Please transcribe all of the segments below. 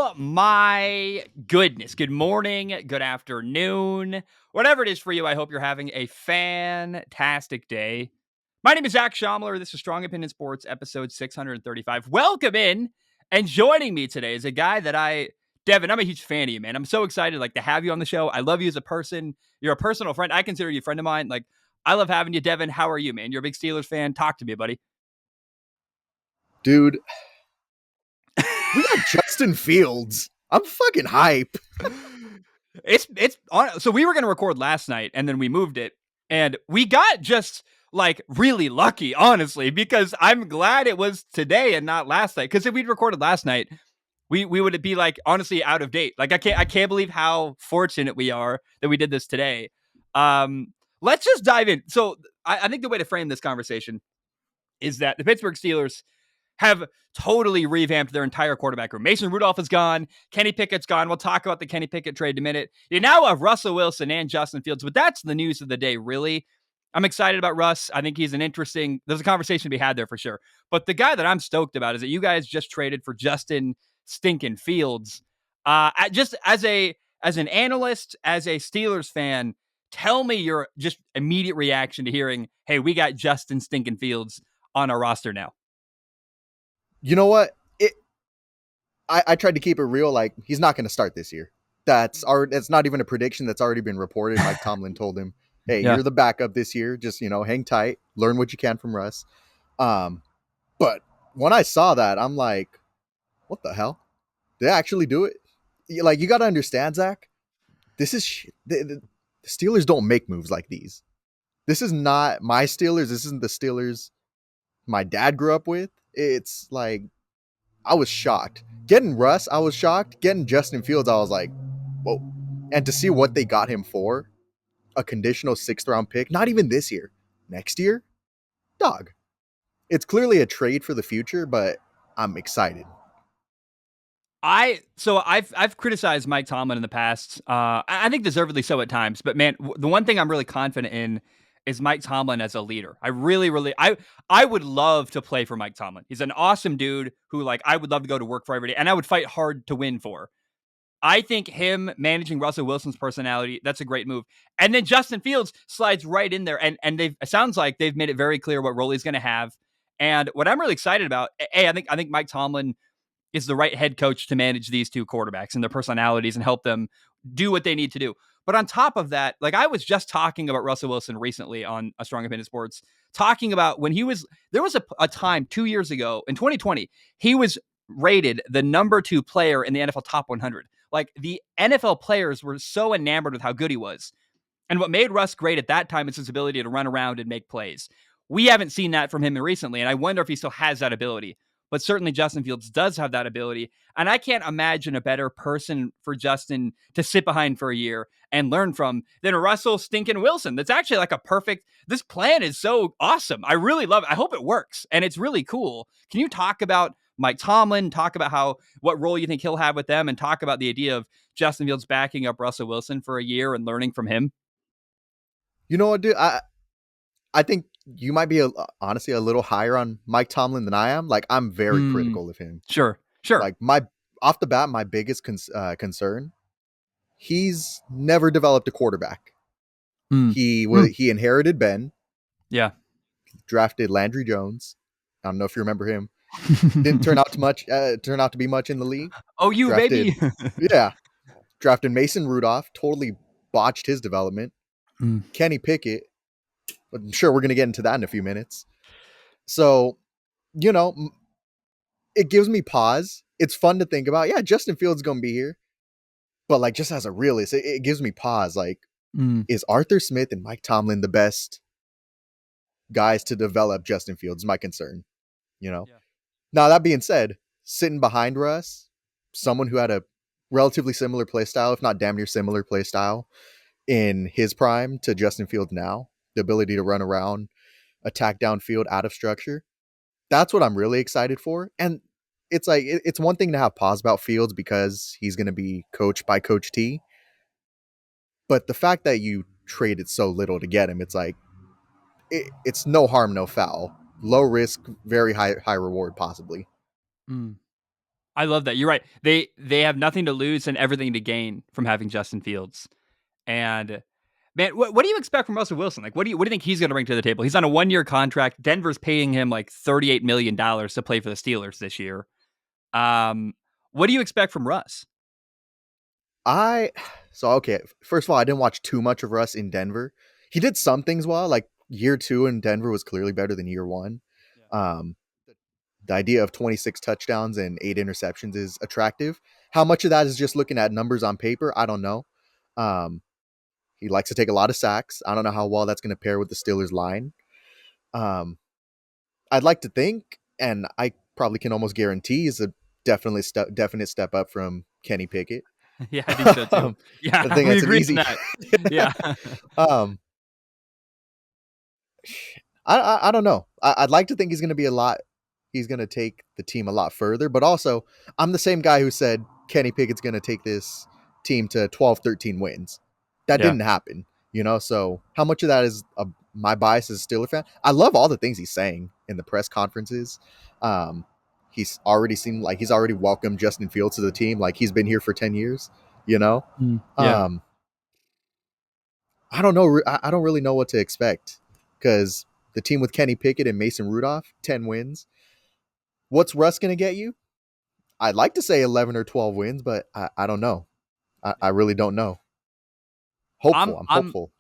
Oh my goodness. Good morning, good afternoon, whatever it is for you. I hope you're having a fantastic day. My name is Zach Schomler. This is Strong Opinion Sports, episode 635. Welcome in. And joining me today is a guy that Devin, I'm a huge fan of you, man. I'm so excited to have you on the show. I love you as a person. You're a personal friend. I consider you a friend of mine. I love having you, Devin. How are you, man? You're a big Steelers fan. Talk to me, buddy. Dude, we got Justin Fields. I'm fucking hype. So we were going to record last night and then we moved it and we got just really lucky, honestly, because I'm glad it was today and not last night. Because if we'd recorded last night, we would be honestly out of date. I can't believe how fortunate we are that we did this today. Let's just dive in. So I think the way to frame this conversation is that the Pittsburgh Steelers have totally revamped their entire quarterback room. Mason Rudolph is gone. Kenny Pickett's gone. We'll talk about the Kenny Pickett trade in a minute. You now have Russell Wilson and Justin Fields, but that's the news of the day, really. I'm excited about Russ. I think he's there's a conversation to be had there for sure. But the guy that I'm stoked about is that you guys just traded for Justin stinking Fields. Just as an analyst, as a Steelers fan, tell me your just immediate reaction to hearing, hey, we got Justin stinking Fields on our roster now. You know what? I tried to keep it real. He's not going to start this year. That's not even a prediction that's already been reported. Mike Tomlin told him, hey, You're the backup this year. Just, hang tight, learn what you can from Russ. But when I saw that, I'm like, what the hell? Did they actually do it? You got to understand, Zach, this is the Steelers don't make moves like these. This is not my Steelers. This isn't the Steelers my dad grew up with. It's I was shocked. Getting Russ, I was shocked. Getting Justin Fields, I was like, whoa. And to see what they got him for, a conditional 6th round pick, not even this year, next year, dog. It's clearly a trade for the future, but I'm excited. I've criticized Mike Tomlin in the past. I think deservedly so at times, but man, the one thing I'm really confident in is Mike Tomlin as a leader. I would love to play for Mike Tomlin. He's an awesome dude who I would love to go to work for every day, and I would fight hard to win for. I think him managing Russell Wilson's personality, that's a great move. And then Justin Fields slides right in there, and it sounds like they've made it very clear what role he's going to have. And what I'm really excited about, I think Mike Tomlin is the right head coach to manage these two quarterbacks and their personalities and help them do what they need to do. But on top of that, I was just talking about Russell Wilson recently on A Strong Opinion Sports, talking about when there was a time 2 years ago in 2020, he was rated the number 2 player in the NFL top 100. The NFL players were so enamored with how good he was. And what made Russ great at that time is his ability to run around and make plays. We haven't seen that from him recently, and I wonder if he still has that ability. But certainly Justin Fields does have that ability. And I can't imagine a better person for Justin to sit behind for a year and learn from than Russell stinking Wilson. That's actually this plan is so awesome. I really love it. I hope it works. And it's really cool. Can you talk about Mike Tomlin, talk about what role you think he'll have with them, and talk about the idea of Justin Fields backing up Russell Wilson for a year and learning from him? You know what, dude? I think you might be honestly a little higher on Mike Tomlin than I am. I'm very critical of him. Sure. Off the bat, my biggest concern, he's never developed a quarterback. He inherited Ben. Yeah. Drafted Landry Jones. I don't know if you remember him. Didn't turn out to be much in the league. Oh, baby. Yeah. Drafted Mason Rudolph. Totally botched his development. Kenny Pickett. I'm sure we're going to get into that in a few minutes. So, it gives me pause. It's fun to think about. Yeah, Justin Fields is going to be here. But just as a realist, it gives me pause. Is Arthur Smith and Mike Tomlin the best guys to develop Justin Fields? Is my concern. Yeah. Now, that being said, sitting behind Russ, someone who had a relatively similar play style, if not damn near similar play style in his prime to Justin Fields now, the ability to run around, attack downfield out of structure. That's what I'm really excited for. And it's one thing to have pause about Fields because he's going to be coached by Coach T. But the fact that you traded so little to get him, it's no harm, no foul. Low risk, very high reward, possibly. I love that. You're right. They have nothing to lose and everything to gain from having Justin Fields. And man, what do you expect from Russell Wilson? Like, what do you think he's going to bring to the table? He's on a 1-year contract. Denver's paying him like $38 million to play for the Steelers this year. Um, what do you expect from Russ? I so okay. First of all, I didn't watch too much of Russ in Denver. He did some things well. Like year two in Denver was clearly better than year one. Yeah. Um, the idea of 26 touchdowns and 8 interceptions is attractive. How much of that is just looking at numbers on paper? I don't know. Um, he likes to take a lot of sacks. I don't know how well that's going to pair with the Steelers line. Um, I'd like to think, and I probably can almost guarantee, is a definite step up from Kenny Pickett. Yeah, I think so too. I Yeah, think we that's an agree on easy. that. Yeah. um, I don't know. I'd like to think he's going to be a lot. He's going to take the team a lot further. But also, I'm the same guy who said Kenny Pickett's going to take this team to 12, 13 wins. That Yeah. didn't happen, So how much of that is my bias as a Steeler fan? I love all the things he's saying in the press conferences. He's already seemed like he's already welcomed Justin Fields to the team, like he's been here for 10 years. Yeah. I don't know. I don't really know what to expect because the team with Kenny Pickett and Mason Rudolph, 10 wins. What's Russ going to get you? I'd like to say 11 or 12 wins, but I don't know. I really don't know. I'm Hopeful. I'm I'm hopeful.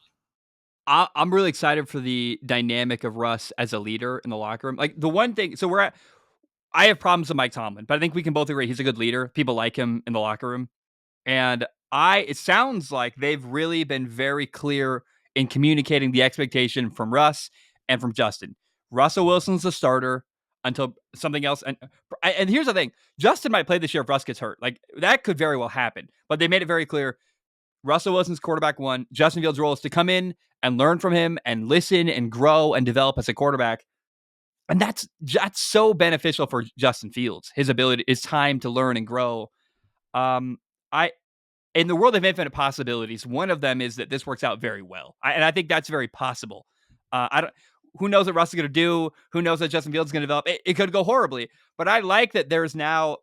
I'm really excited for the dynamic of Russ as a leader in the locker room. Like the one thing, so I have problems with Mike Tomlin, but I think we can both agree he's a good leader. People like him in the locker room. And it sounds like they've really been very clear in communicating the expectation from Russ and from Justin. Russell Wilson's the starter until something else. And here's the thing: Justin might play this year if Russ gets hurt. Like that could very well happen. But they made it very clear: Russell Wilson's quarterback one. Justin Fields' role is to come in and learn from him and listen and grow and develop as a quarterback. And that's so beneficial for Justin Fields. His ability, his time to learn and grow. I In the world of infinite possibilities, one of them is that this works out very well, and I think that's very possible. I don't. Who knows what Russ is going to do? Who knows that Justin Fields is going to develop? It could go horribly, but I like that there's now.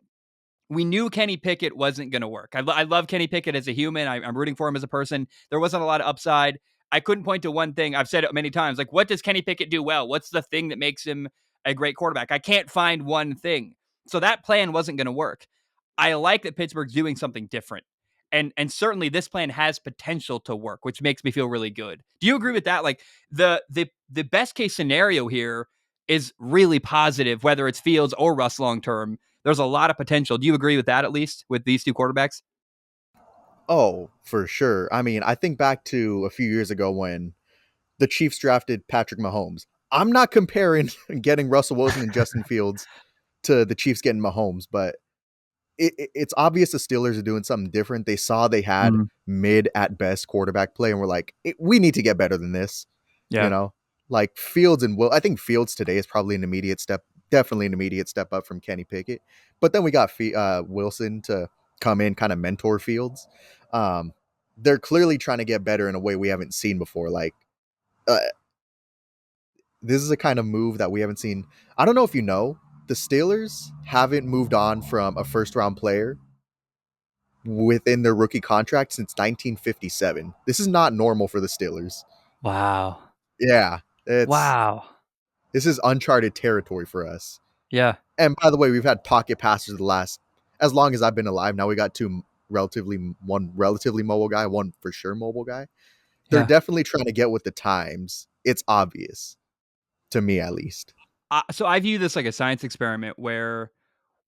We knew Kenny Pickett wasn't going to work. I love Kenny Pickett as a human. I'm rooting for him as a person. There wasn't a lot of upside. I couldn't point to one thing. I've said it many times. Like, what does Kenny Pickett do well? What's the thing that makes him a great quarterback? I can't find one thing. So that plan wasn't going to work. I like that Pittsburgh's doing something different. And certainly this plan has potential to work, which makes me feel really good. Do you agree with that? Like the best case scenario here is really positive, whether it's Fields or Russ long term. There's a lot of potential. Do you agree with that, at least with these two quarterbacks? Oh, for sure. I mean, I think back to a few years ago when the Chiefs drafted Patrick Mahomes. I'm not comparing getting Russell Wilson and Justin Fields to the Chiefs getting Mahomes, but it's obvious the Steelers are doing something different. They saw they had Mm, mid at best quarterback play and were like, we need to get better than this. You yeah. know, like Fields and Will. I think Fields today is probably an immediate step, definitely an immediate step up from Kenny Pickett. But then we got Wilson to come in, kind of mentor Fields. Um, they're clearly trying to get better in a way we haven't seen before. Like, uh, this is a kind of move that we haven't seen. I don't know if you know, the Steelers haven't moved on from a first round player within their rookie contract since 1957. This is not normal for the Steelers. Wow. Yeah, it's Wow. this is uncharted territory for us. Yeah. And by the way, we've had pocket passers the last as long as I've been alive. Now we got one relatively mobile guy, one for sure mobile guy. They're Yeah. definitely trying to get with the times. It's obvious to me, at least. So I view this like a science experiment where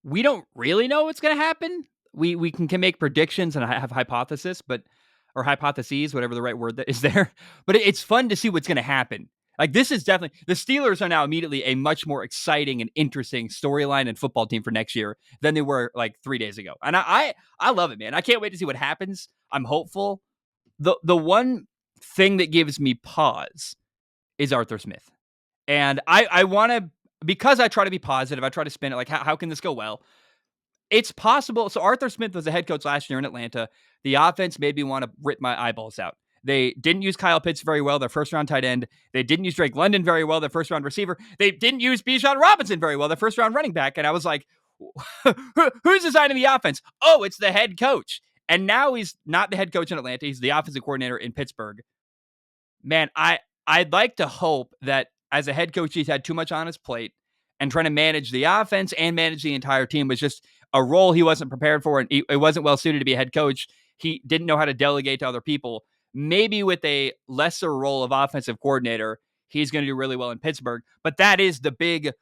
we don't really know what's going to happen. We can make predictions and have hypothesis, but or hypotheses, whatever the right word that is there. But it's fun to see what's going to happen. Like this is definitely the Steelers are now immediately a much more exciting and interesting storyline and football team for next year than they were like 3 days ago. And I love it, man. I can't wait to see what happens. I'm hopeful. The one thing that gives me pause is Arthur Smith. And I want to, because I try to be positive, I try to spin it like, how can this go well? It's possible. So Arthur Smith was the head coach last year in Atlanta. The offense made me want to rip my eyeballs out. They didn't use Kyle Pitts very well, their first round tight end. They didn't use Drake London very well, their first round receiver. They didn't use Bijan Robinson very well, their first round running back. And I was like, Who's designing the offense? Oh, it's the head coach. And now he's not the head coach in Atlanta. He's the offensive coordinator in Pittsburgh. Man, I'd like to hope that as a head coach, he's had too much on his plate, and trying to manage the offense and manage the entire team was just a role he wasn't prepared for, and it wasn't well suited to be a head coach. He didn't know how to delegate to other people. Maybe with a lesser role of offensive coordinator, he's going to do really well in Pittsburgh. But that is the big,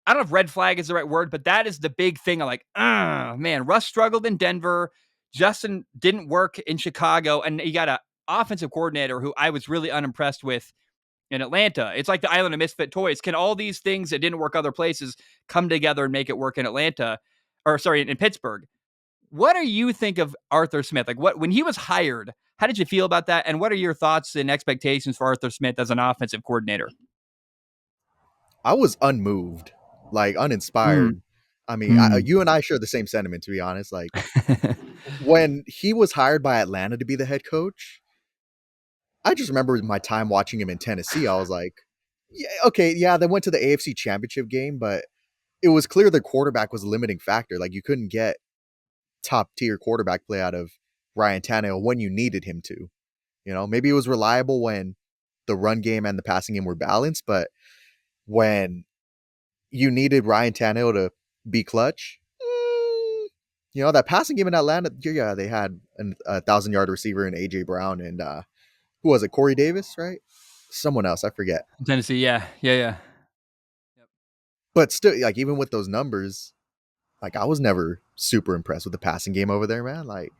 I don't know if red flag is the right word, but that is the big thing. I'm like, man, Russ struggled in Denver. Justin didn't work in Chicago. And you got an offensive coordinator who I was really unimpressed with in Atlanta. It's like the island of misfit toys. Can all these things that didn't work other places come together and make it work in Atlanta? Or sorry, in Pittsburgh. What do you think of Arthur Smith? Like, what when he was hired, how did you feel about that? And what are your thoughts and expectations for Arthur Smith as an offensive coordinator? I was unmoved, like Mm, uninspired. I mean, mm. you and I share the same sentiment, to be honest. Like when he was hired by Atlanta to be the head coach, I just remember my time watching him in Tennessee. I was like, yeah, okay, yeah, they went to the AFC Championship game, but it was clear the quarterback was a limiting factor. Like you couldn't get top tier quarterback play out of Ryan Tannehill when you needed him to. You know, maybe it was reliable when the run game and the passing game were balanced, but when you needed Ryan Tannehill to be clutch, you know, that passing game in Atlanta, yeah, they had a 1,000-yard receiver in AJ Brown and who was it? Corey Davis, right? Someone else, I forget. Tennessee, yeah, yeah, yeah. Yep. But still, like even with those numbers, like I was never super impressed with the passing game over there, man. Like,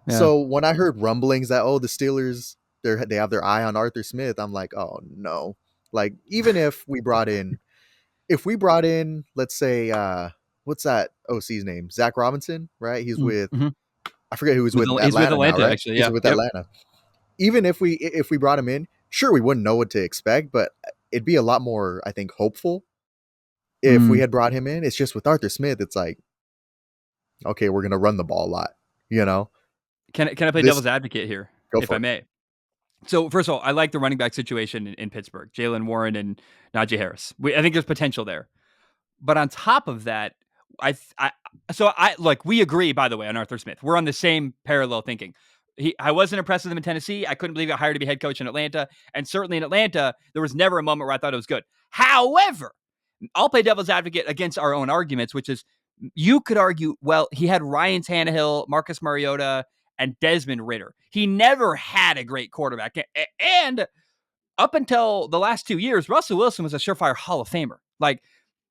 Yeah. so when I heard rumblings that the Steelers they have their eye on Arthur Smith, I'm like, oh no. Like even if we brought in, let's say, what's that OC's name? Zach Robinson, right? He's with Mm-hmm. I forget who he's with He's with Atlanta now, Atlanta, right? actually. He's Yeah. with Yep. Atlanta. Even if we brought him in, sure we wouldn't know what to expect, but it'd be a lot more, I think, hopeful if we Mm. had brought him in. It's just with Arthur Smith, it's like, okay, we're gonna run the ball a lot, you know. Can I play This devil's advocate here, Go if I for it. may? So first of all, I like the running back situation in Pittsburgh, Jalen Warren and Najee Harris. I think there's potential there. But on top of that, I so I like we agree. By the way, on Arthur Smith, we're on the same parallel thinking. I wasn't impressed with him in Tennessee. I couldn't believe he got hired to be head coach in Atlanta, and certainly in Atlanta, there was never a moment where I thought it was good. However, I'll play devil's advocate against our own arguments, which is you could argue, well, he had Ryan Tannehill, Marcus Mariota, and Desmond Ritter. He never had a great quarterback, and up until the last 2 years, Russell Wilson was a surefire Hall of Famer. Like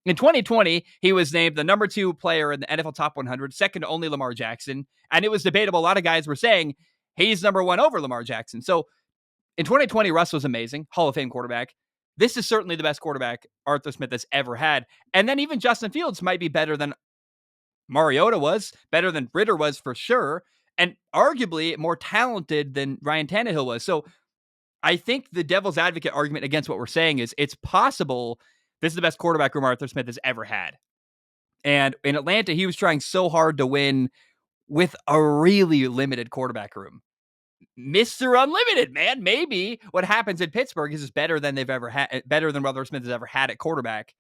in 2020, he was named the number 2 player in the NFL Top 100, second to only Lamar Jackson. And it was debatable. A lot of guys were saying he's number 1 over Lamar Jackson. So in 2020, Russ was amazing, Hall of Fame quarterback. This is certainly the best quarterback Arthur Smith has ever had. And then even Justin Fields might be better than Mariota was, better than Ritter was for sure, and arguably more talented than Ryan Tannehill was. So I think the devil's advocate argument against what we're saying is it's possible this is the best quarterback room Arthur Smith has ever had. And in Atlanta, he was trying so hard to win with a really limited quarterback room. Mr. Unlimited, man. Maybe what happens in Pittsburgh is better than they've ever had, better than Arthur Smith has ever had at quarterback.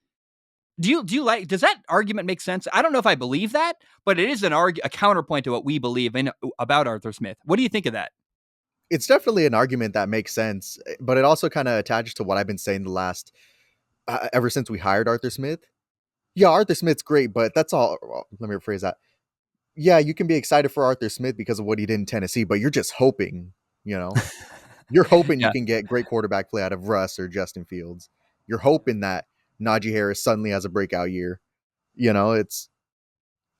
Do you like? Does that argument make sense? I don't know if I believe that, but it is a counterpoint to what we believe in about Arthur Smith. What do you think of that? It's definitely an argument that makes sense, but it also kind of attaches to what I've been saying the last ever since we hired Arthur Smith. Yeah, Arthur Smith's great, but that's all. Well, let me rephrase that. Yeah, you can be excited for Arthur Smith because of what he did in Tennessee, but you're just hoping, you know, you're hoping you Yeah, can get great quarterback play out of Russ or Justin Fields. You're hoping that Najee Harris suddenly has a breakout year. You know,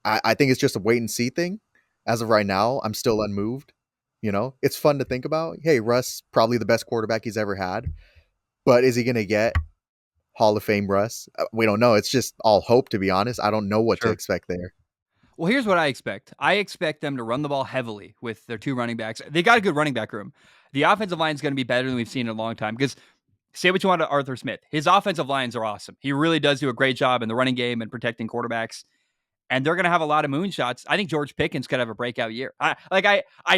I think it's just a wait and see thing. As of right now, I'm still unmoved. You know, it's fun to think about. Hey, Russ, probably the best quarterback he's ever had, but is he going to get Hall of Fame Russ? We don't know. It's just all hope, to be honest. I don't know what to sure. expect there. Well, here's what I expect. I expect them to run the ball heavily with their 2 running backs. They got a good running back room. The offensive line is going to be better than we've seen in a long time because say what you want to Arthur Smith. His offensive lines are awesome. He really does do a great job in the running game and protecting quarterbacks. And they're going to have a lot of moonshots. I think George Pickens could have a breakout year. I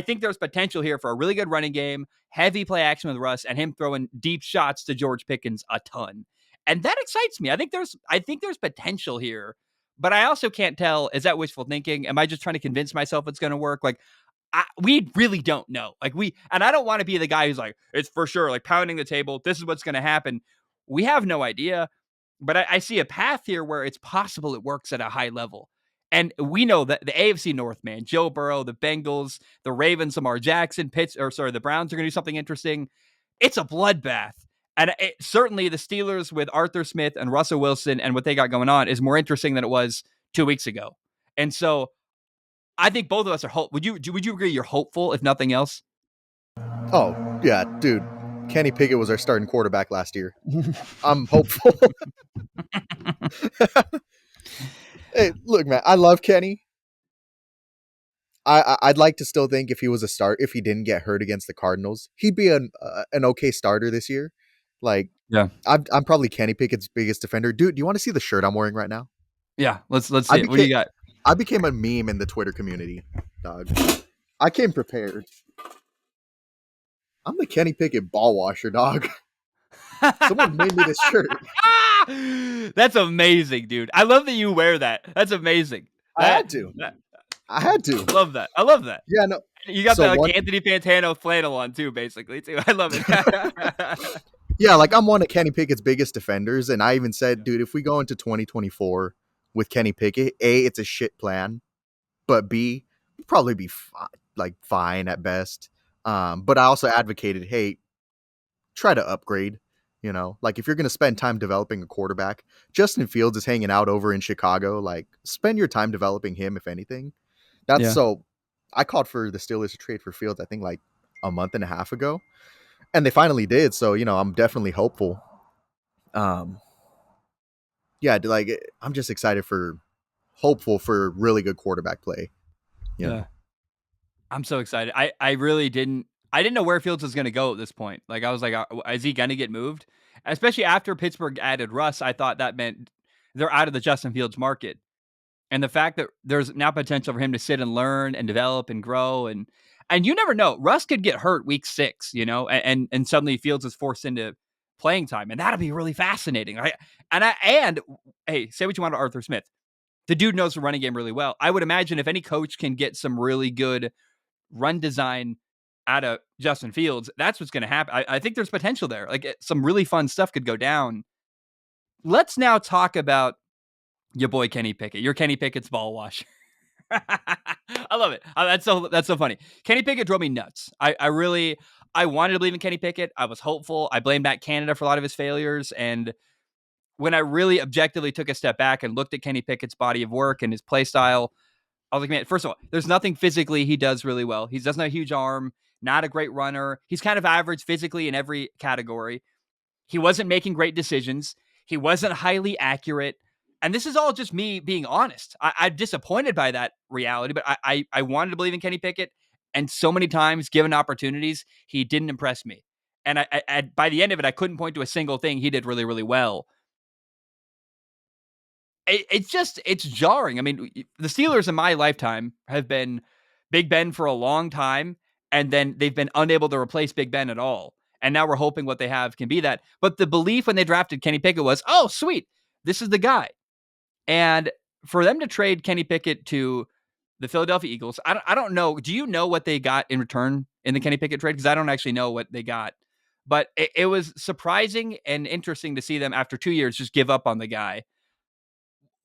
think there's potential here for a really good running game, heavy play action with Russ, and him throwing deep shots to George Pickens a ton. And that excites me. I think there's potential here. but I also can't tell, is that wishful thinking? Am I just trying to convince myself it's going to work? Like, we really don't know. And I don't want to be the guy who's like, it's for sure, like pounding the table. This is what's going to happen. We have no idea, but I see a path here where it's possible it works at a high level. And we know that the AFC North, man, Joe Burrow, the Bengals, the Ravens, Lamar Jackson, the Browns are going to do something interesting. It's a bloodbath. And certainly the Steelers with Arthur Smith and Russell Wilson and what they got going on is more interesting than it was 2 weeks ago. And so I think both of us are hope. Would you agree you're hopeful, if nothing else? Oh, yeah, dude. Kenny Pickett was our starting quarterback last year. I'm hopeful. Hey, look, man, I love Kenny. I'd like to still think if he was a start, if he didn't get hurt against the Cardinals, he'd be an okay starter this year. Like, Yeah. I'm probably Kenny Pickett's biggest defender. Dude, do you want to see the shirt I'm wearing right now? Yeah. Let's I see it. What do you got? became a meme in the Twitter community, dog. I came prepared. I'm the Kenny Pickett ball washer, dog. Someone made me this shirt. That's amazing, dude. I love that you wear that. That's amazing. I had to. I had to. Love that. I love that. Yeah, no. You got So the like one, Anthony Fantano flannel on too, basically too. I love it. yeah, like I'm one of Kenny Pickett's biggest defenders, and I even said, dude, if we go into 2024 with Kenny Pickett, A, it's a shit plan, but B, we'd probably be fine at best. But I also advocated, hey, try to upgrade. You know, like if you're going to spend time developing a quarterback, Justin Fields is hanging out over in Chicago. Like, spend your time developing him, if anything. That's Yeah. so. I called for the Steelers to trade for Fields, I think, like a month and a half ago, and they finally did. So, you know, I'm definitely hopeful. Yeah, like I'm just excited hopeful for really good quarterback play. You know, Yeah. I'm so excited. I really didn't know where Fields was going to go at this point. Like I was like, is he going to get moved? Especially after Pittsburgh added Russ, I thought that meant they're out of the Justin Fields market. And the fact that there's now potential for him to sit and learn and develop and grow and you never know. Russ could get hurt week 6, you know, and suddenly Fields is forced into playing time, and that'll be really fascinating. Right? And hey, say what you want to Arthur Smith. The dude knows the running game really well. I would imagine if any coach can get some really good run design out of Justin Fields, that's what's going to happen. I think there's potential there. Like some really fun stuff could go down. Let's now talk about your boy Kenny Pickett. You're Kenny Pickett's ball wash. I love it. That's so funny. Kenny Pickett drove me nuts. I wanted to believe in Kenny Pickett. I was hopeful. I blamed back Canada for a lot of his failures. And when I really objectively took a step back and looked at Kenny Pickett's body of work and his play style, I was like, man, first of all, there's nothing physically he does really well. He doesn't have a huge arm, not a great runner. He's kind of average physically in every category. He wasn't making great decisions. He wasn't highly accurate. And this is all just me being honest. I'm disappointed by that reality, but I wanted to believe in Kenny Pickett. And so many times, given opportunities, he didn't impress me. And by the end of it, I couldn't point to a single thing he did really, really well. It's jarring. I mean, the Steelers in my lifetime have been Big Ben for a long time, and then they've been unable to replace Big Ben at all. And now we're hoping what they have can be that. But the belief when they drafted Kenny Pickett was, oh, sweet, this is the guy. And for them to trade Kenny Pickett to the Philadelphia Eagles, I don't know. Do you know what they got in return in the Kenny Pickett trade? Because I don't actually know what they got. But it was surprising and interesting to see them after 2 years just give up on the guy.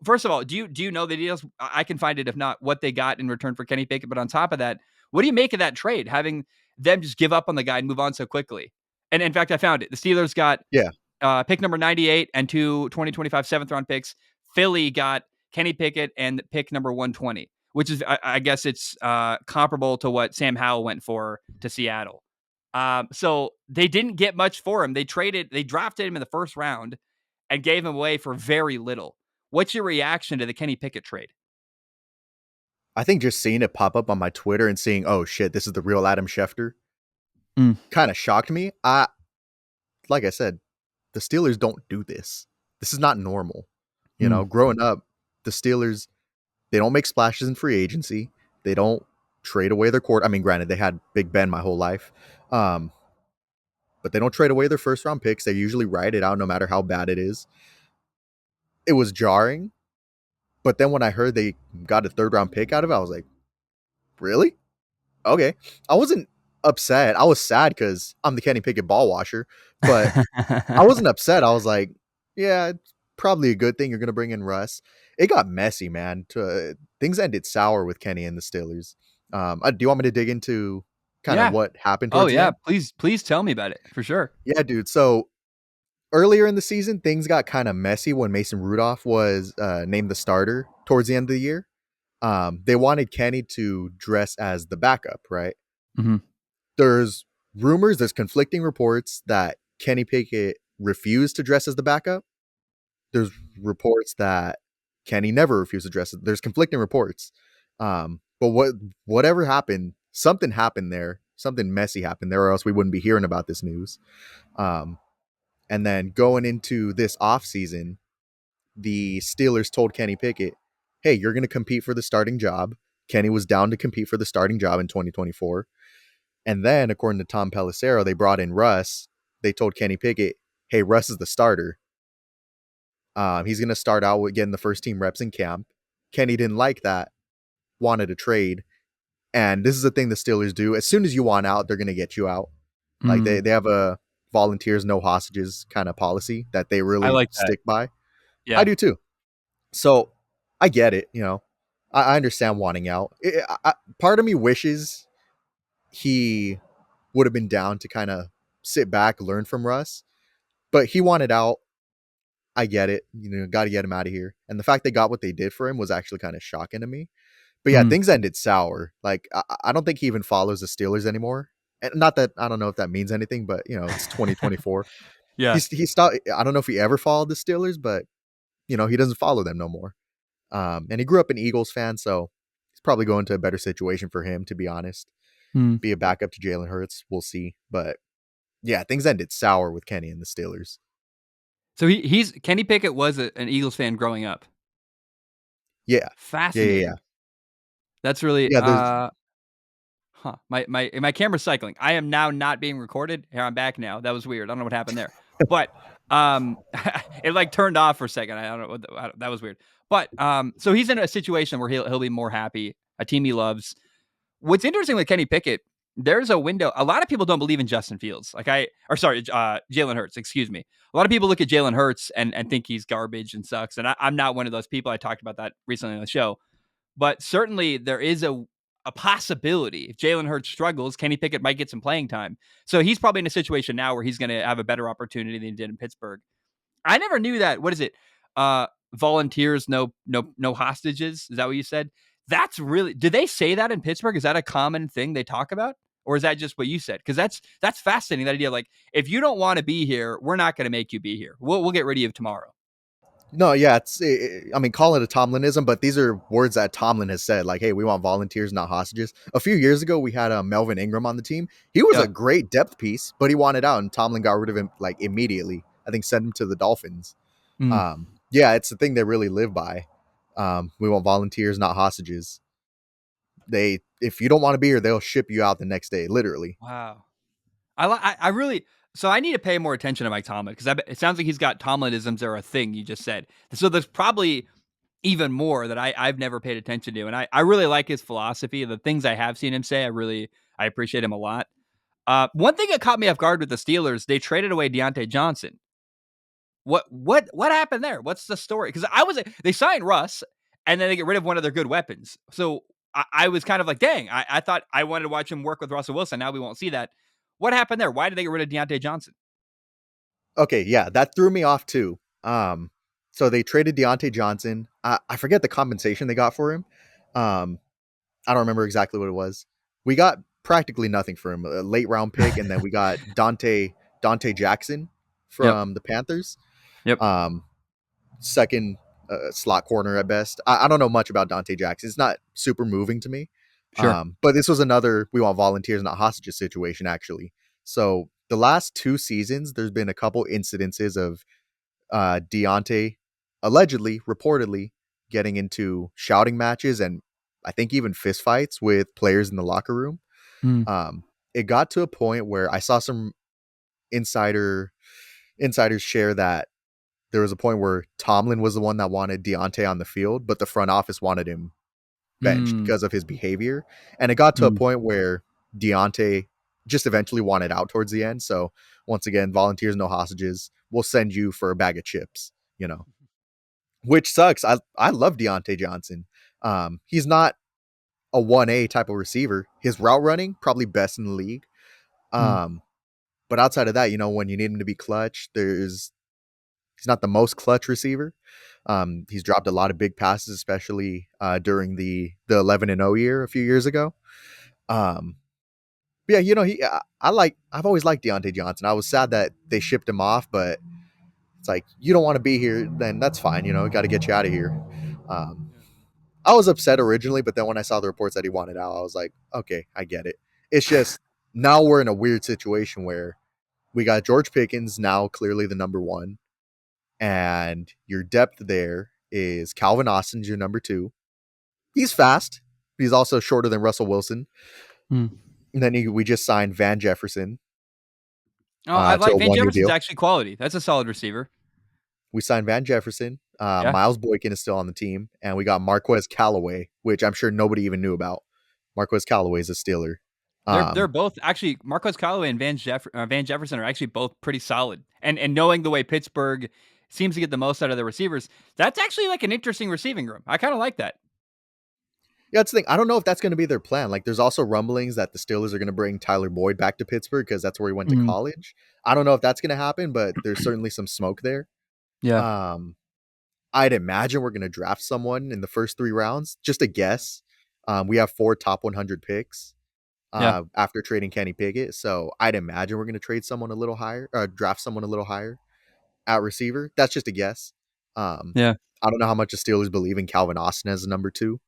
First of all, do you know the details? I can find it if not what they got in return for Kenny Pickett. But on top of that, what do you make of that trade? Having them just give up on the guy and move on so quickly. And in fact, I found it. The Steelers got pick number 98 and 2025 seventh round picks. Philly got Kenny Pickett and pick number 120, which is I guess it's comparable to what Sam Howell went for to Seattle. So they didn't get much for him. They drafted him in the first round and gave him away for very little. What's your reaction to the Kenny Pickett trade? I think just seeing it pop up on my Twitter and seeing, oh shit, this is the real Adam Schefter, kind of shocked me. Like I said, the Steelers don't do this. This is not normal. You know, growing up, the Steelers, they don't make splashes in free agency. They don't trade away their court. I mean, granted, they had Big Ben my whole life. But they don't trade away their first round picks. They usually ride it out no matter how bad it is. It was jarring. But then when I heard they got a third round pick out of it, I was like, really? Okay. I wasn't upset. I was sad because I'm the Kenny Pickett ball washer, but I wasn't upset. I was like, yeah, it's probably a good thing you're going to bring in Russ. It got messy, man. Things ended sour with Kenny and the Steelers. Do you want me to dig into kind of Yeah. what happened Oh towards the yeah. end? Please tell me about it for sure. Yeah, dude. So earlier in the season, things got kind of messy when Mason Rudolph was named the starter towards the end of the year. They wanted Kenny to dress as the backup, right? Hmm. There's there's conflicting reports that Kenny Pickett refused to dress as the backup. There's reports that Kenny never refused to dress. There's conflicting reports. But whatever happened, something happened there. Something messy happened there, or else we wouldn't be hearing about this news. Um, and then going into this offseason, the Steelers told Kenny Pickett, hey, you're going to compete for the starting job. Kenny was down to compete for the starting job in 2024. And then, according to Tom Pelissero, they brought in Russ. They told Kenny Pickett, hey, Russ is the starter. He's going to start out with getting the first team reps in camp. Kenny didn't like that, wanted a trade. And this is the thing the Steelers do. As soon as you want out, they're going to get you out. Like Mm, they have a volunteers, no hostages kind of policy that they I really like that. stick by. I Yeah. do too. So I get it. I understand wanting out. Part of me wishes he would have been down to kind of sit back, learn from Russ, but he wanted out. I get it. Got to get him out of here. And the fact they got what they did for him was actually kind of shocking to me. But yeah, Mm, things ended sour. Like I don't think he even follows the Steelers anymore. And not that I don't know if that means anything, but it's 2024. yeah. He stopped. I don't know if he ever followed the Steelers, but he doesn't follow them no more. And he grew up an Eagles fan, so he's probably going to a better situation for him, to be honest. Mm. Be a backup to Jalen Hurts. We'll see. But yeah, things ended sour with Kenny and the Steelers. So he's Kenny Pickett was an Eagles fan growing up. Yeah. Yeah, yeah, yeah. Fascinating. That's really Yeah, there's huh. My camera's cycling. I am now not being recorded. Here I'm back now. That was weird. I don't know what happened there. But it like turned off for a second. I don't know that was weird. But so he's in a situation where he'll be more happy, a team he loves. What's interesting with Kenny Pickett, there's a window. A lot of people don't believe in Justin Fields. Jalen Hurts, excuse me. A lot of people look at Jalen Hurts and think he's garbage and sucks. And I'm not one of those people. I talked about that recently on the show. But certainly there is a possibility if Jalen Hurts struggles, Kenny Pickett might get some playing time. So he's probably in a situation now where he's going to have a better opportunity than he did in Pittsburgh. I never knew that. What is it? Volunteers, no hostages. Is that what you said? That's really. Did they say that in Pittsburgh? Is that a common thing they talk about, or is that just what you said? Because that's fascinating. That idea, like if you don't want to be here, we're not going to make you be here. We'll get rid of you tomorrow. no, yeah, I mean, call it a Tomlinism, but these are words that Tomlin has said, like, hey, we want volunteers, not hostages. A few years ago, we had Melvin Ingram on the team. He was Yeah. a great depth piece, but he wanted out, and Tomlin got rid of him like immediately. I think sent him to the Dolphins. Mm. Yeah, it's the thing they really live by. We want volunteers, not hostages. If you don't want to be here, they'll ship you out the next day, literally. Wow. I really. So I need to pay more attention to Mike Tomlin because it sounds like he's got Tomlinisms are a thing. You just said so. There's probably even more that I've never paid attention to, and I really like his philosophy. The things I have seen him say, I appreciate him a lot. One thing that caught me off guard with the Steelers, they traded away Deontay Johnson. What happened there? What's the story? Because they signed Russ and then they get rid of one of their good weapons. So I was kind of like, dang, I thought I wanted to watch him work with Russell Wilson. Now we won't see that. What happened there? Why did they get rid of Deontay Johnson? Okay, yeah, that threw me off too. So they traded Deontay Johnson. I forget the compensation they got for him. Um, I don't remember exactly what it was. We got practically nothing for him, a late round pick, and then we got Dante Jackson Yep. from the Panthers. Yep. Um, Second slot corner at best. I don't know much about Dante Jackson. It's not super moving to me. Sure. But this was another we want volunteers, not hostages situation, actually. So the last 2 seasons, there's been a couple incidences of Deontay allegedly, reportedly, getting into shouting matches and I think even fistfights with players in the locker room. Mm. Um, it got to a point where I saw some insiders share that there was a point where Tomlin was the one that wanted Deontay on the field, but the front office wanted him benched Mm, because of his behavior. And it got to a mm, point where Deontay just eventually wanted out towards the end. So once again, volunteers, no hostages. We'll send you for a bag of chips, which sucks. I love Deontay Johnson. He's not a 1A type of receiver. His route running, probably best in the league. mm, Um, but outside of that, when you need him to be clutch, he's not the most clutch receiver. He's dropped a lot of big passes, especially during the 11-0 year a few years ago. Um, but yeah, I've always liked Deontay Johnson. I was sad that they shipped him off, but it's like you don't want to be here, then that's fine. Got to get you out of here. Um, I was upset originally, but then when I saw the reports that he wanted out, I was like, okay, I get it. It's just now we're in a weird situation where we got George Pickens now clearly the number one, and your depth there is Calvin Austin's your number two. He's fast. He's also shorter than Russell Wilson. mm. And then we just signed Van Jefferson Oh, I to like a Van 1 year Jefferson's deal. actually quality. That's a solid receiver. We signed Van Jefferson. Yeah. Miles Boykin is still on the team, and we got Marquez Callaway, which I'm sure nobody even knew about. Marquez Callaway is a Steeler. They're Um, both actually Marquez Callaway and Van Jefferson are actually both pretty solid. And knowing the way Pittsburgh seems to get the most out of their receivers, that's actually like an interesting receiving room. I kind of like that. yeah, that's the thing. I don't know if that's going to be their plan. Like, there's also rumblings that the Steelers are going to bring Tyler Boyd back to Pittsburgh because that's where he went to Mm, college. I don't know if that's going to happen, but there's certainly some smoke there. yeah. Um, I'd imagine we're going to draft someone in the first 3 rounds. Just a guess. We have 4 top 100 picks Yeah. after trading Kenny Pickett, so I'd imagine we're going to trade someone a little higher, draft someone a little higher at receiver. That's just a guess. Um, Yeah. I don't know how much the Steelers believe in Calvin Austin as a number two.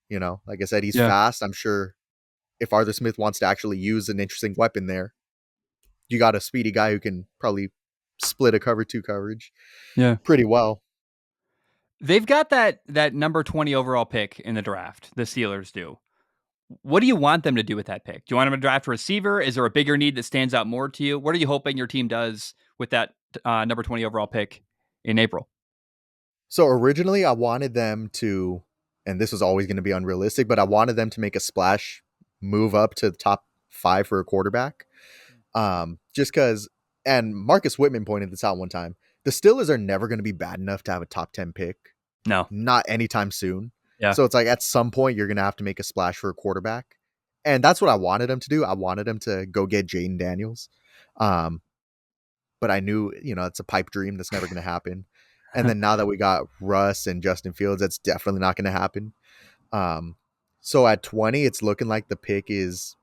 Like I said, he's Yeah. fast. I'm sure if Arthur Smith wants to actually use an interesting weapon there, you got a speedy guy who can probably split a cover two coverage Yeah. pretty well. They've got that number 20 overall pick in the draft. The Steelers do. What do you want them to do with that pick? Do you want them to draft a receiver? Is there a bigger need that stands out more to you? What are you hoping your team does with that number 20 overall pick in April? So originally, I wanted them to, and this was always going to be unrealistic, but I wanted them to make a splash move up to the top 5 for a quarterback. Just because, and Marcus Whitman pointed this out one time, the Steelers are never going to be bad enough to have a top 10 pick, No. not anytime soon. Yeah. So it's like at some point, you're going to have to make a splash for a quarterback. And that's what I wanted them to do. I wanted them to go get Jaden Daniels. Um, but I knew, it's a pipe dream that's never going to happen. And then now that we got Russ and Justin Fields, that's definitely not going to happen. Um, so at 20, it's looking like the pick is,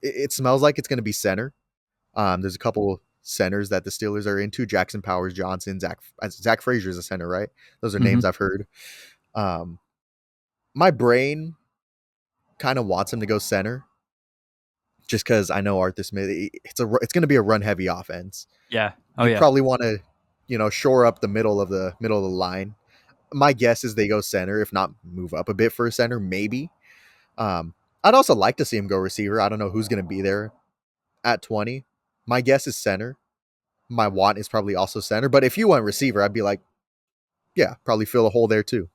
it smells like it's going to be center. There's a couple centers that the Steelers are into: Jackson Powers Johnson, Zach Frazier is a center, right? Those are Hmm. names I've heard. Um, my brain kind of wants him to go center just because I know Arthur Smith. It's going to be a run heavy offense. Yeah. Oh You yeah. probably want to, shore up the middle of the line. My guess is they go center, if not move up a bit for a center, maybe. I'd also like to see him go receiver. I don't know who's going to be there at 20. My guess is center. My want is probably also center. But if you went receiver, I'd be like, yeah, probably fill a hole there too.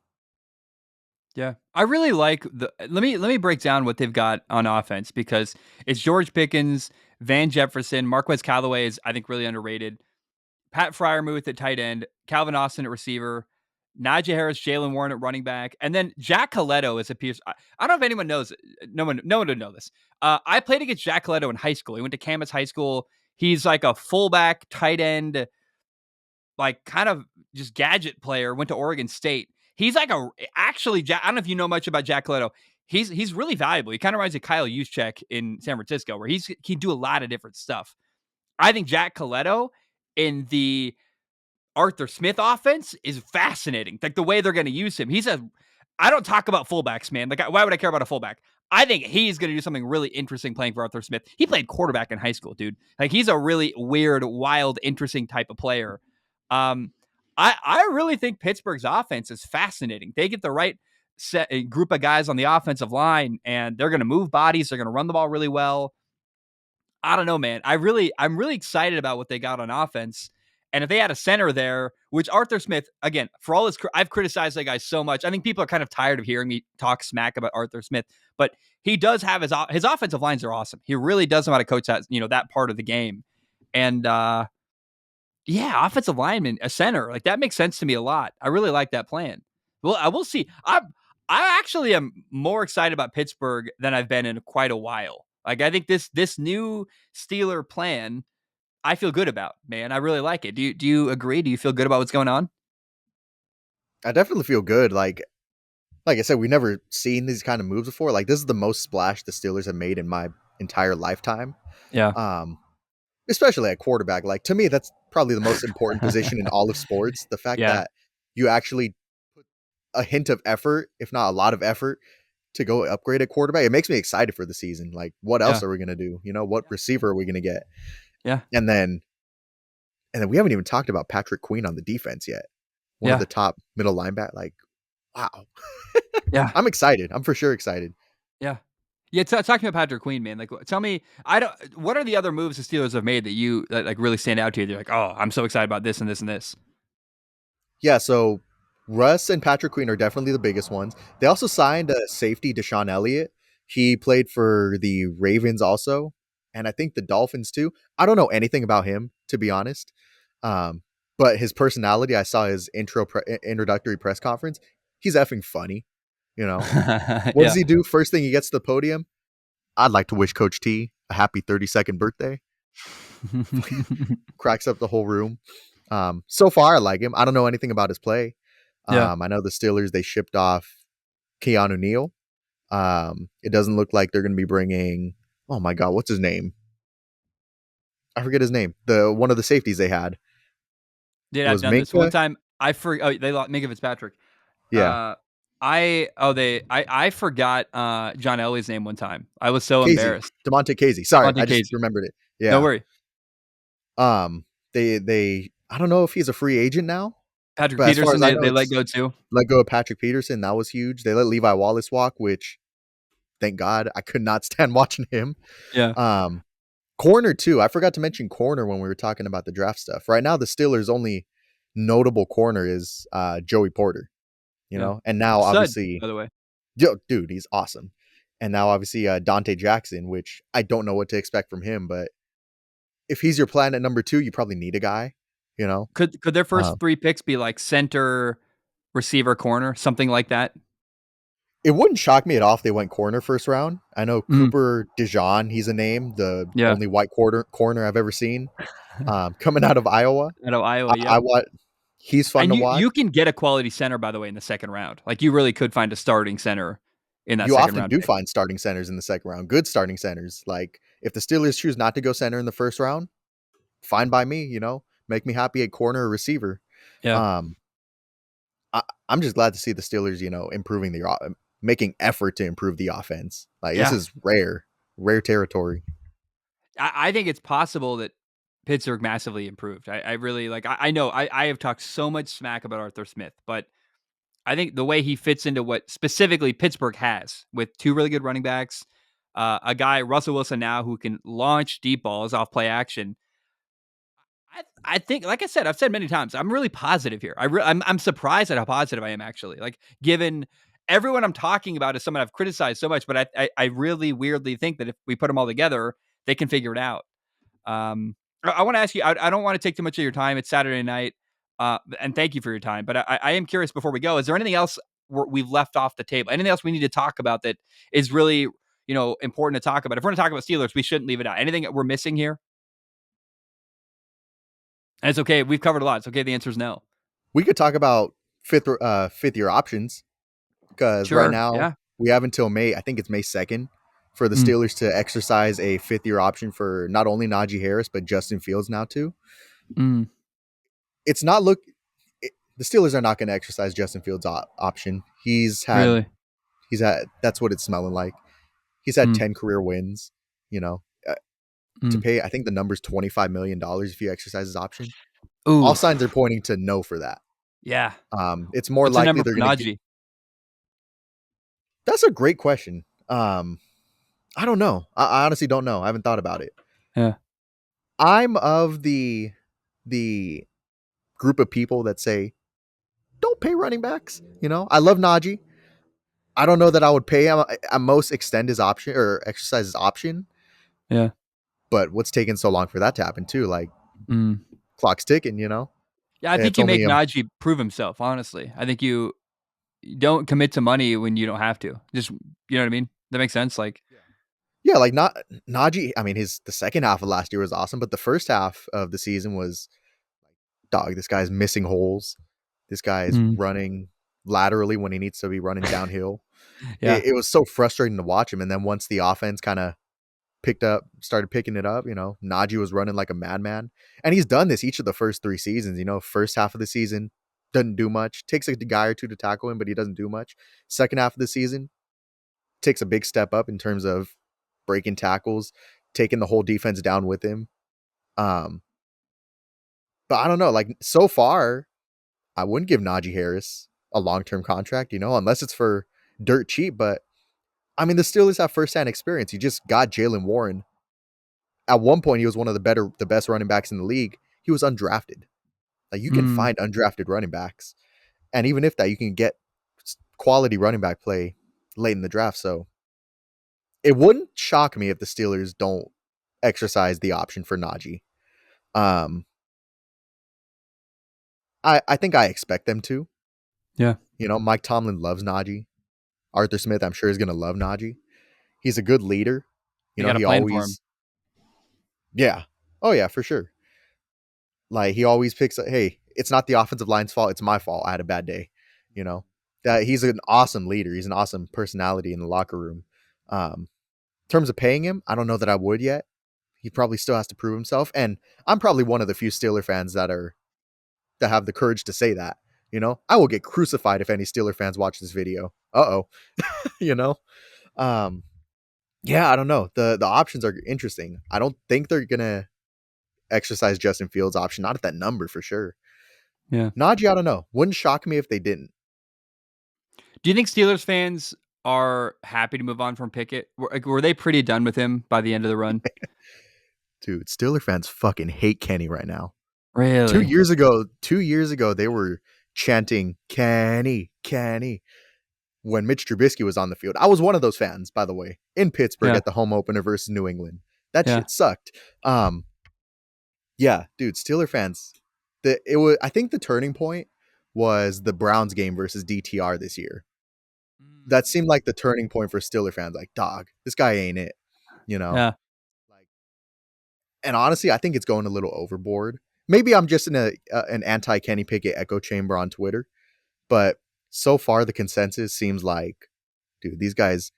Yeah. I really like the let me break down what they've got on offense because it's George Pickens, Van Jefferson, Marquez Callaway is I think really underrated. Pat Fryermuth at tight end, Calvin Austin at receiver, Najee Harris, Jalen Warren at running back, and then Jack Coletto is a piece. I don't know if anyone knows. No one would know this. I played against Jack Coletto in high school. He went to Camas High School. He's like a fullback, tight end, like kind of just gadget player. Went to Oregon State. He's like actually. I don't know if you know much about Jack Coletto. He's really valuable. He kind of reminds me of Kyle Juszczyk in San Francisco, where he can do a lot of different stuff. I think Jack Coletto in the Arthur Smith offense is fascinating. Like the way they're going to use him. I don't talk about fullbacks, man. Like, why would I care about a fullback? I think he's going to do something really interesting playing for Arthur Smith. He played quarterback in high school, dude. Like, he's a really weird, wild, interesting type of player. Um, I really think Pittsburgh's offense is fascinating. They get the right group of guys on the offensive line, and they're going to move bodies. They're going to run the ball really well. I don't know, man. I'm really excited about what they got on offense. And if they had a center there, which Arthur Smith, again, for all his, I've criticized that guy so much. I think people are kind of tired of hearing me talk smack about Arthur Smith, but he does have his offensive lines are awesome. He really does know how to coach that, that part of the game. And yeah, offensive lineman, a center, like that makes sense to me a lot. I really like that plan. Well, I will see. I actually am more excited about Pittsburgh than I've been in quite a while. Like I think this new Steeler plan, I feel good about, man. I really like it. Do you agree? Do you feel good about what's going on? I definitely feel good. Like I said, we've never seen these kind of moves before. Like this is the most splash the Steelers have made in my entire lifetime. Yeah. Um, Especially at quarterback. Like to me, that's probably the most important position in all of sports. The fact Yeah. that you actually put a hint of effort, if not a lot of effort, to go upgrade at quarterback, it makes me excited for the season. Like, what else Yeah. are we gonna do? What receiver are we gonna get? Yeah. And then we haven't even talked about Patrick Queen on the defense yet. One of Yeah. the top middle linebacker. Like, wow. Yeah. I'm excited. I'm for sure excited. Yeah. Yeah, talking about Patrick Queen, man. Like, tell me, I don't. What are the other moves the Steelers have made that like really stand out to you? They're like, oh, I'm so excited about this and this and this. Yeah, so Russ and Patrick Queen are definitely the biggest ones. They also signed a safety, Deshaun Elliott. He played for the Ravens also, and I think the Dolphins too. I don't know anything about him, to be honest. Um, but his personality, I saw his introductory press conference. He's effing funny. You know, what does Yeah. he do? First thing he gets to the podium, I'd like to wish Coach T a happy 32nd birthday. Cracks up the whole room. So far, I like him. I don't know anything about his play. Yeah. I know the Steelers, they shipped off Keanu Neal. It doesn't look like they're going to be bringing, oh my God, what's his name? I forget his name. One of the safeties they had. Yeah, It I've was done this one Minka. time. I forgot. Oh, they lost Minka Fitzpatrick. Yeah. Uh, I forgot John Elway's name one time. I was so Casey. embarrassed. DeMonte Casey. Sorry, Devontae I just Casey. remembered it. No Yeah. worry. They I don't know if he's a free agent now, Patrick but as far Peterson, as I know, they let it's go too. let go of Patrick Peterson. That was huge. They let Levi Wallace walk, which thank God. I could not stand watching him. Yeah. Um, Corner too. I forgot to mention corner when we were talking about the draft stuff. Right now, the Steelers' only notable corner is Joey Porter. Yeah. And now Stud, obviously, by the way. dude, he's awesome. And now obviously Dante Jackson, which I don't know what to expect from him, but if he's your plan at number 2, you probably need a guy. You know, Could their uh, first 3 picks be like center, receiver, corner, something like that? it wouldn't shock me at all if they went corner first round. I know Mhm. Cooper DeJean, he's a name, the Yeah. only white corner I've ever seen, coming out of Iowa. Out of Iowa, I yep. want He's fun And to you watch. can get a quality center, by the way, in the second round. Like, you really could find a starting center in that You second often round do pick. find starting centers in the second round, good starting centers. Like if the Steelers choose not to go center in the first round, fine by me. Make me happy at corner or receiver. Yeah. Um, I'm just glad to see the Steelers, improving making effort to improve the offense. Like this Yeah. is rare territory. I think it's possible that Pittsburgh massively improved. I really like. I know I have talked so much smack about Arthur Smith, but I think the way he fits into what specifically Pittsburgh has with 2 really good running backs, a guy Russell Wilson now who can launch deep balls off play action. I think, like I said, I've said many times, I'm really positive here. I'm surprised at how positive I am actually. Like, given everyone I'm talking about is someone I've criticized so much, but I really weirdly think that if we put them all together, they can figure it out. I want to ask you. I don't want to take too much of your time. It's Saturday night, and thank you for your time. But I am curious before we go. Is there anything else we've left off the table? Anything else we need to talk about that is really important to talk about? If we're going to talk about Steelers, we shouldn't leave it out. Anything that we're missing here? And it's okay. We've covered a lot. It's okay. The answer is no. We could talk about fifth year options because right Sure. now Yeah. we have until May. I think it's May 2nd for the Mm, Steelers to exercise a 5th year option for not only Najee Harris but Justin Fields now too. mm, It's not look. The Steelers are not going to exercise Justin Fields' option. really. He's had. That's what it's smelling like. He's had Mm, 10 career wins. You know, uh, to mm. pay. I think the number's $25 million if you exercise his option. All Ooh. signs are pointing to no for that. Yeah. It's more What's the likely number they're for going to get. Najee? That's a great question. I don't know. I honestly don't know. I haven't thought about it. Yeah. I'm of the group of people that say don't pay running backs. I love Najee. I don't know that I would pay him at most extend his option or exercise his option. Yeah. But what's taking so long for that to happen too? Like Mm. clock's ticking, Yeah, I think It's you only make Najee prove himself, honestly. I think you don't commit to money when you don't have to. Just, you know what I mean? That makes sense. Like, yeah, like not Najee. I mean, the second half of last year was awesome, but the first half of the season was dog. This guy's missing holes. This guy is mm, running laterally when he needs to be running downhill. yeah. It was so frustrating to watch him. And then once the offense kind of started picking it up, Najee was running like a madman. And he's done this each of the first 3 seasons. First half of the season, doesn't do much. Takes a guy or two to tackle him, but he doesn't do much. Second half of the season, takes a big step up in terms of breaking tackles, taking the whole defense down with him. Um, but I don't know. Like so far, I wouldn't give Najee Harris a long-term contract, unless it's for dirt cheap. But I mean, the Steelers have firsthand experience. You just got Jalen Warren. At one point, he was one of the best running backs in the league. He was undrafted. Like you can Mm, find undrafted running backs, and even if that, you can get quality running back play late in the draft. So it wouldn't shock me if the Steelers don't exercise the option for Najee. Um, I think I expect them to. yeah. Mike Tomlin loves Najee. Arthur Smith, I'm sure, is going to love Najee. He's a good leader. They got a He plan for him. always, yeah. Oh, yeah, for sure. Like, he always picks up, hey, it's not the offensive line's fault. It's my fault. I had a bad day. You know, that he's an awesome leader. He's an awesome personality in the locker room. In terms of paying him, I don't know that I would yet. He probably still has to prove himself. And I'm probably one of the few Steeler fans that have the courage to say that. I will get crucified if any Steeler fans watch this video. Uh-oh. you know? Um, yeah, I don't know. The options are interesting. I don't think they're gonna exercise Justin Fields' option, not at that number for sure. Yeah. Najee, I don't know. Wouldn't shock me if they didn't. Do you think Steelers fans are happy to move on from Pickett? Were they pretty done with him by the end of the run? Dude, Steeler fans fucking hate Kenny right now. Two Really? years ago, 2 years ago, they were chanting Kenny, Kenny when Mitch Trubisky was on the field. I was one of those fans, by the way, in Pittsburgh Yeah. at the home opener versus New England. That Yeah. shit sucked. Um, yeah, dude, Steeler fans. I think the turning point was the Browns game versus DTR this year. That seemed like the turning point for Steeler fans. Like, dog, this guy ain't it, you know. Yeah. Like, and honestly, I think it's going a little overboard. Maybe I'm just in an anti Kenny Pickett echo chamber on Twitter, but so far the consensus seems like, dude, these guys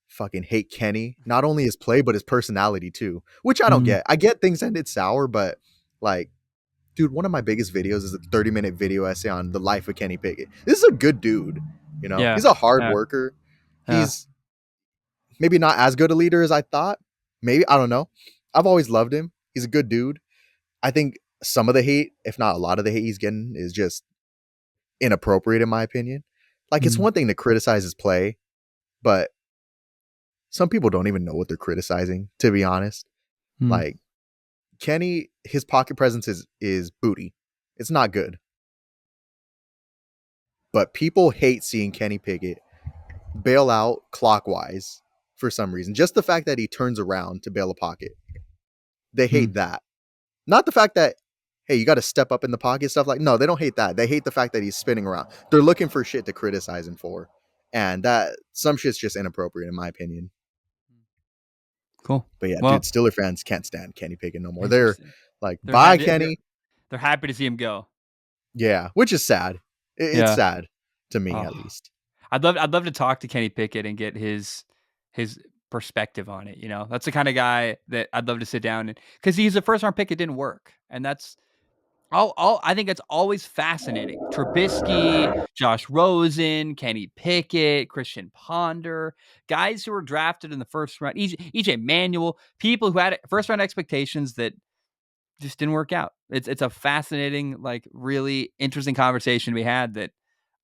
fucking hate Kenny. Not only his play, but his personality too, which I don't Mm. get. I get things ended sour, but like, dude, one of my biggest videos is a 30-minute video essay on the life of Kenny Pickett. This is a good dude. Yeah. He's a hard Yeah. worker. Yeah. He's maybe not as good a leader as I thought. Maybe, I don't know. I've always loved him. He's a good dude. I think some of the hate, if not a lot of the hate he's getting, is just inappropriate in my opinion. Like, it's Mm. one thing to criticize his play, but some people don't even know what they're criticizing, to be honest. Mm. Like, Kenny, his pocket presence is booty. It's not good. But people hate seeing Kenny Pickett bail out clockwise for some reason. Just the fact that he turns around to bail a pocket. They hate Mm. that. Not the fact that, hey, you got to step up in the pocket, stuff like, no, they don't hate that. They hate the fact that he's spinning around. They're looking for shit to criticize him for. And that, some shit's just inappropriate in my opinion. Cool. But yeah, dude, Well, Steeler fans can't stand Kenny Pickett no more. They're interesting. like, They're bye, happy. Kenny. They're happy to see him go. Yeah, which is sad. It's Yeah. sad to me, Oh, at least. I'd love to talk to Kenny Pickett and get his perspective on it. That's the kind of guy that I'd love to sit down and because he's a first round pick. It didn't work, and that's all. I think it's always fascinating. Trubisky, Josh Rosen, Kenny Pickett, Christian Ponder, guys who were drafted in the first round. EJ Manuel, people who had first round expectations that just didn't work out. It's a fascinating, like really interesting conversation we had that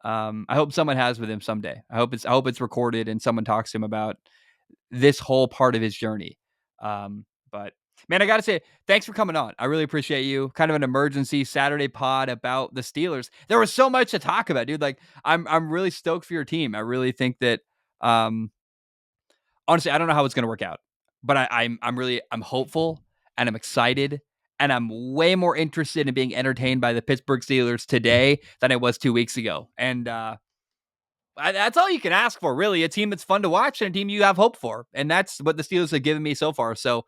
I hope someone has with him someday. I hope it's recorded and someone talks to him about this whole part of his journey. But Man, I got to say, thanks for coming on. I really appreciate you. Kind of an emergency Saturday pod about the Steelers. There was so much to talk about, dude. Like, I'm really stoked for your team. I really think that, um, honestly, I don't know how it's going to work out, but I'm hopeful and I'm excited and I'm way more interested in being entertained by the Pittsburgh Steelers today than I was 2 weeks ago. And that's all you can ask for, really. A team that's fun to watch and a team you have hope for, and that's what the Steelers have given me so far. So,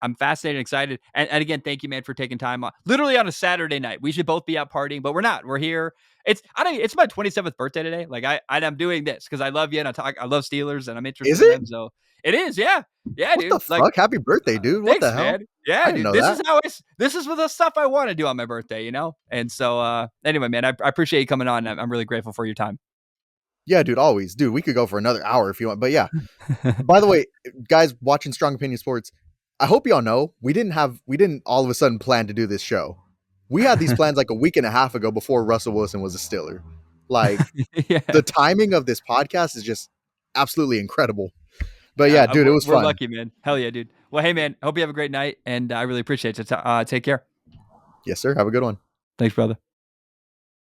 I'm fascinated and excited. And again, thank you, man, for taking time on literally on a Saturday night. We should both be out partying, but we're not. We're here. It's my 27th birthday today. Like I'm doing this because I love you and I love Steelers and I'm Is interested in it? them. So it is, yeah. Yeah, What the dude. Like, fuck? Happy birthday, dude. What the thanks, hell? man. I Yeah, didn't dude. know that. This is the stuff I want to do on my birthday, you know? And so anyway, man, I appreciate you coming on. I'm really grateful for your time. Yeah, dude, always. Dude, we could go for another hour if you want. But yeah. By the way, guys watching Strong Opinion Sports, I hope y'all know we didn't all of a sudden plan to do this show. We had these plans like a week and a half ago before Russell Wilson was a Steeler. Like Yeah. the timing of this podcast is just absolutely incredible. But yeah, dude, it was We're fun. lucky, man. Hell yeah, dude. Well, hey, man, I hope you have a great night, and I really appreciate it. Take care. Yes, sir. Have a good one. Thanks, brother.